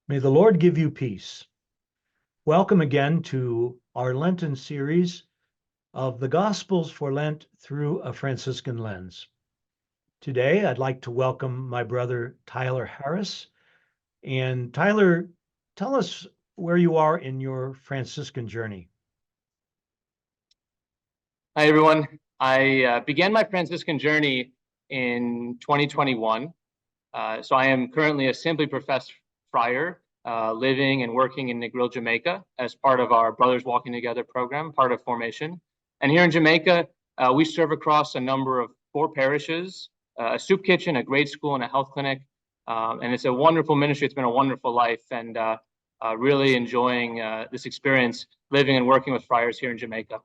May the Lord give you peace. Welcome again to our Lenten series of the Gospels for Lent through a Franciscan lens. Today, I'd like to welcome my brother Tyler Harris. And Tyler, tell us where you are in your Franciscan journey. Hi, everyone. I began my Franciscan journey in 2021. So I am currently a simply professed friar living and working in Negril, Jamaica as part of our Brothers Walking Together program, part of formation. And here in Jamaica, we serve across a number of 4 parishes, a soup kitchen, a grade school, and a health clinic. And it's a wonderful ministry. It's been a wonderful life, and really enjoying this experience living and working with friars here in Jamaica.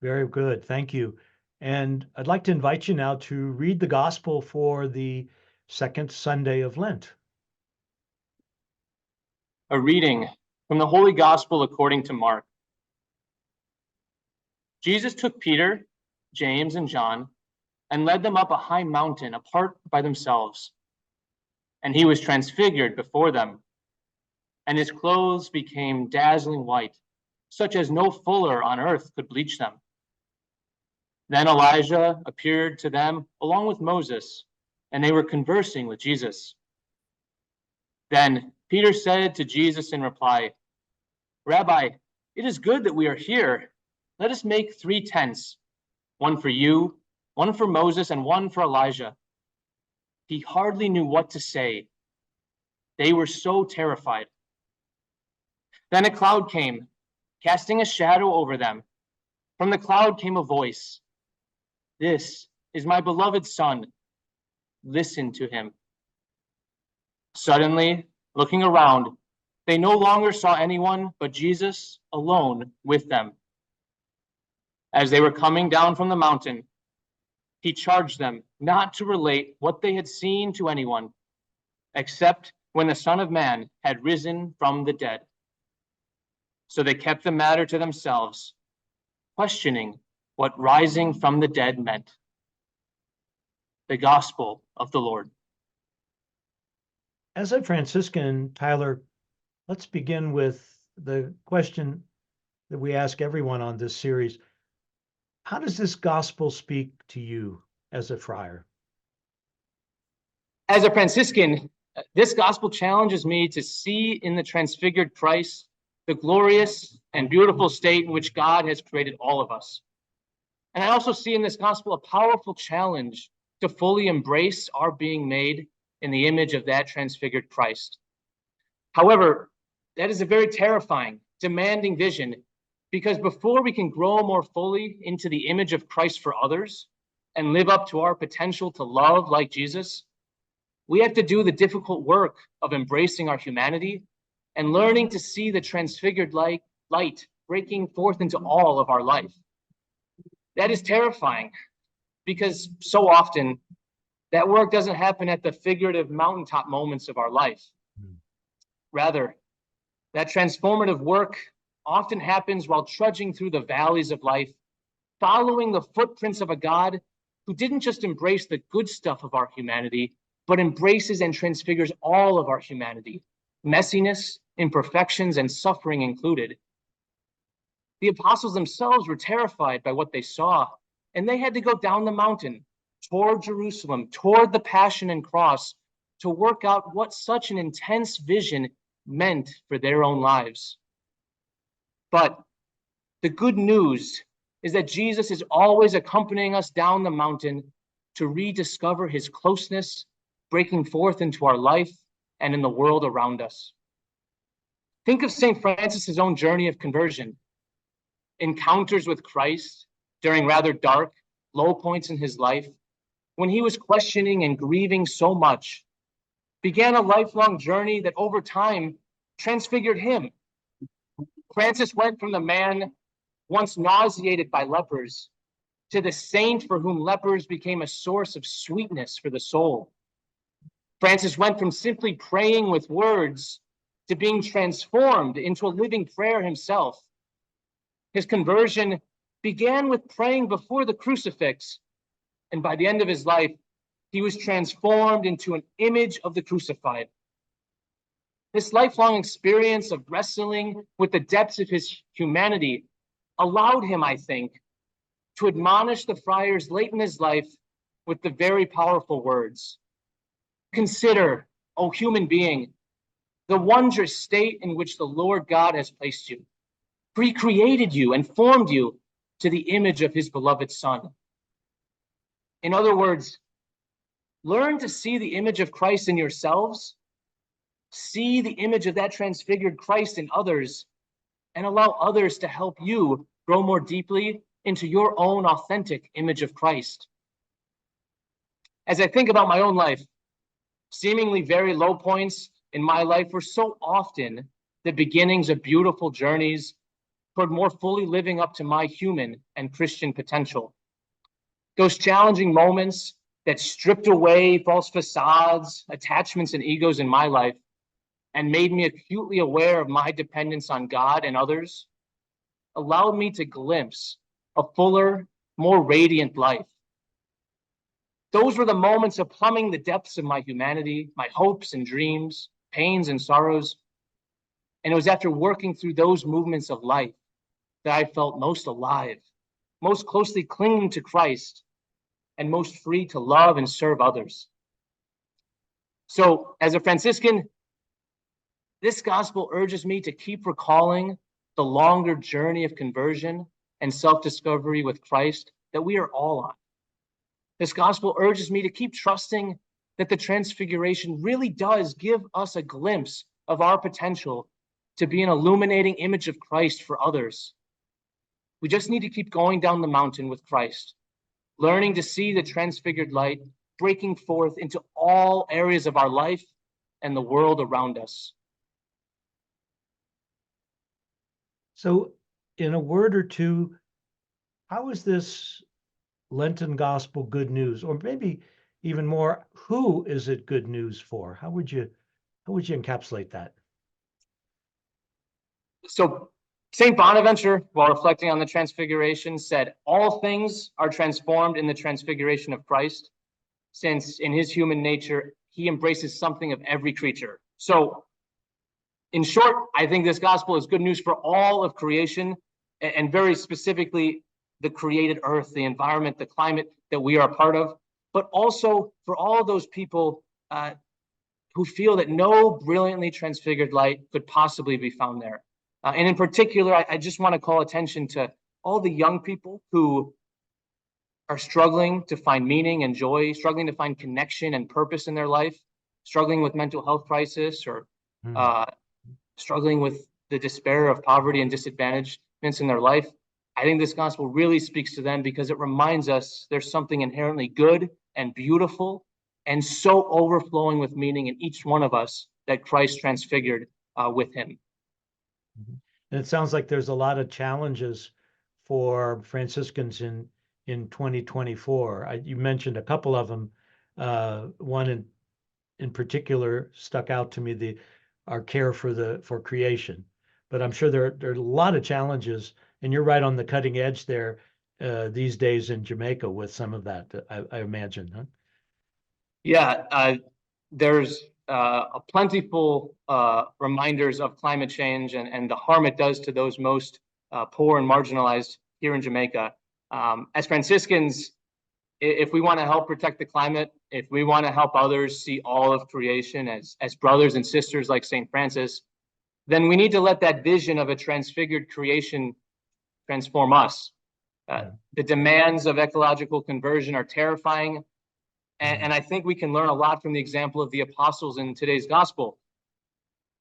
Very good. Thank you. And I'd like to invite you now to read the Gospel for the second Sunday of Lent. A reading from the Holy Gospel according to Mark. Jesus took Peter, James, and John and led them up a high mountain apart by themselves. And he was transfigured before them, and his clothes became dazzling white, such as no fuller on earth could bleach them. Then Elijah appeared to them along with Moses, and they were conversing with Jesus. Then Peter said to Jesus in reply, "Rabbi, it is good that we are here. Let us make 3 tents, one for you, one for Moses, and one for Elijah." He hardly knew what to say. They were so terrified. Then a cloud came, casting a shadow over them. From the cloud came a voice, "This is my beloved Son. Listen to him." Suddenly, looking around, they no longer saw anyone but Jesus alone with them. As they were coming down from the mountain, he charged them not to relate what they had seen to anyone, except when the Son of Man had risen from the dead. So they kept the matter to themselves, questioning what rising from the dead meant. The Gospel of the Lord. As a Franciscan, Tyler, let's begin with the question that we ask everyone on this series. How does this gospel speak to you as a friar? As a Franciscan, this gospel challenges me to see in the transfigured Christ the glorious and beautiful state in which God has created all of us. And I also see in this gospel a powerful challenge to fully embrace our being made in the image of that transfigured Christ. However, that is a very terrifying, demanding vision, because before we can grow more fully into the image of Christ for others and live up to our potential to love like Jesus, we have to do the difficult work of embracing our humanity and learning to see the transfigured light breaking forth into all of our life. That is terrifying, because so often that work doesn't happen at the figurative mountaintop moments of our life. Rather, that transformative work often happens while trudging through the valleys of life, following the footprints of a God who didn't just embrace the good stuff of our humanity, but embraces and transfigures all of our humanity, messiness, imperfections, and suffering included. The apostles themselves were terrified by what they saw, and they had to go down the mountain toward Jerusalem, toward the Passion and Cross, to work out what such an intense vision meant for their own lives. But the good news is that Jesus is always accompanying us down the mountain to rediscover his closeness, breaking forth into our life and in the world around us. Think of St. Francis's own journey of conversion. Encounters with Christ during rather dark, low points in his life, when he was questioning and grieving so much, began a lifelong journey that over time transfigured him. Francis went from the man once nauseated by lepers to the saint for whom lepers became a source of sweetness for the soul. Francis went from simply praying with words to being transformed into a living prayer himself. His conversion began with praying before the crucifix, and by the end of his life, he was transformed into an image of the crucified. This lifelong experience of wrestling with the depths of his humanity allowed him, I think, to admonish the friars late in his life with the very powerful words, "Consider, O human being, the wondrous state in which the Lord God has placed you. For he created you and formed you to the image of his beloved Son." In other words, learn to see the image of Christ in yourselves, see the image of that transfigured Christ in others, and allow others to help you grow more deeply into your own authentic image of Christ. As I think about my own life, seemingly very low points in my life were so often the beginnings of beautiful journeys toward more fully living up to my human and Christian potential. Those challenging moments that stripped away false facades, attachments, and egos in my life and made me acutely aware of my dependence on God and others allowed me to glimpse a fuller, more radiant life. Those were the moments of plumbing the depths of my humanity, my hopes and dreams, pains and sorrows. And it was after working through those movements of life that I felt most alive, most closely clinging to Christ, and most free to love and serve others. So, as a Franciscan, this gospel urges me to keep recalling the longer journey of conversion and self-discovery with Christ that we are all on. This gospel urges me to keep trusting that the transfiguration really does give us a glimpse of our potential to be an illuminating image of Christ for others. We just need to keep going down the mountain with Christ, learning to see the transfigured light breaking forth into all areas of our life and the world around us. So, in a word or two, how is this Lenten gospel good news? Or maybe even more, who is it good news for? How would you encapsulate that? So St. Bonaventure, while reflecting on the transfiguration, said, "All things are transformed in the transfiguration of Christ, since in his human nature, he embraces something of every creature." So in short, I think this gospel is good news for all of creation, and very specifically the created earth, the environment, the climate that we are a part of, but also for all those people who feel that no brilliantly transfigured light could possibly be found there. And in particular, I just want to call attention to all the young people who are struggling to find meaning and joy, struggling to find connection and purpose in their life, struggling with mental health crisis, or struggling with the despair of poverty and disadvantagements in their life. I think this gospel really speaks to them because it reminds us there's something inherently good and beautiful and so overflowing with meaning in each one of us that Christ transfigured with him. And it sounds like there's a lot of challenges for Franciscans in 2024. You mentioned a couple of them. One in particular stuck out to me, our care for creation. But I'm sure there are a lot of challenges, and you're right on the cutting edge there these days in Jamaica with some of that, I imagine, huh? Yeah, there's a plentiful reminders of climate change and the harm it does to those most poor and marginalized here in Jamaica. As Franciscans, if we want to help protect the climate, if we want to help others see all of creation as brothers and sisters like St. Francis, then we need to let that vision of a transfigured creation transform us. The demands of ecological conversion are terrifying, and I think we can learn a lot from the example of the apostles in today's gospel.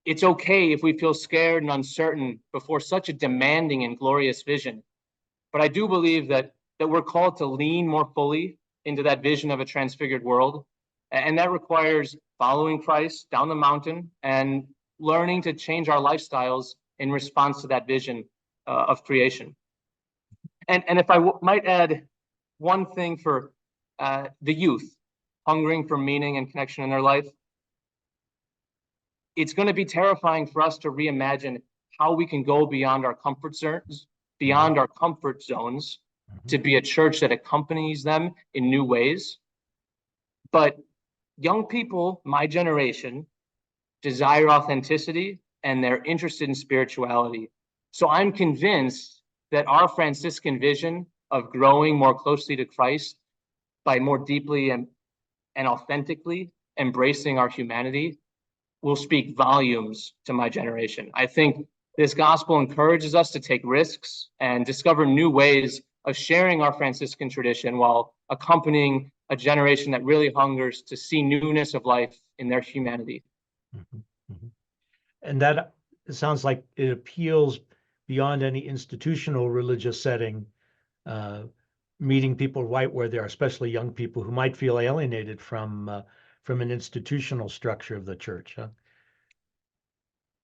It's okay if we feel scared and uncertain before such a demanding and glorious vision. But I do believe that we're called to lean more fully into that vision of a transfigured world. And that requires following Christ down the mountain and learning to change our lifestyles in response to that vision of creation. And if I might add one thing for the youth, hungering for meaning and connection in their life, it's going to be terrifying for us to reimagine how we can go beyond our comfort zones, to be a church that accompanies them in new ways. But young people, my generation, desire authenticity, and they're interested in spirituality. So I'm convinced that our Franciscan vision of growing more closely to Christ by more deeply and authentically embracing our humanity will speak volumes to my generation. I think this gospel encourages us to take risks and discover new ways of sharing our Franciscan tradition while accompanying a generation that really hungers to see newness of life in their humanity. Mhm, mhm. And that sounds like it appeals beyond any institutional religious setting, uh, meeting people right where they are, especially young people who might feel alienated from an institutional structure of the church. Huh?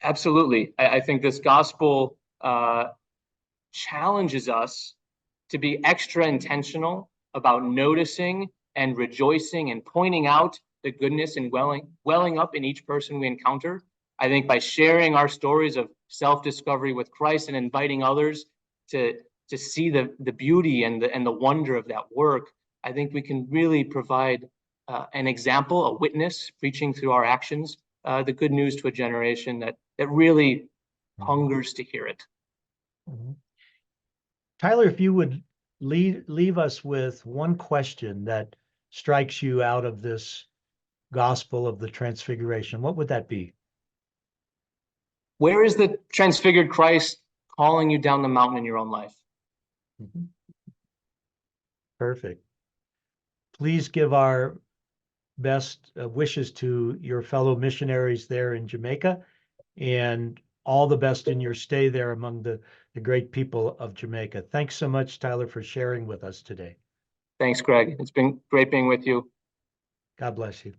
Absolutely. I think this gospel challenges us to be extra intentional about noticing and rejoicing and pointing out the goodness and welling up in each person we encounter. I think by sharing our stories of self-discovery with Christ and inviting others to see the beauty and the wonder of that work, I think we can really provide an example, a witness, preaching through our actions, the good news to a generation that really hungers to hear it. Mhm. Tyler, if you would leave us with one question that strikes you out of this gospel of the Transfiguration, what would that be? Where is the transfigured Christ calling you down the mountain in your own life? Mhm. Perfect. Please give our best wishes to your fellow missionaries there in Jamaica and all the best in your stay there among the great people of Jamaica. Thanks so much, Tyler, for sharing with us today. Thanks, Greg. It's been great being with you. God bless you.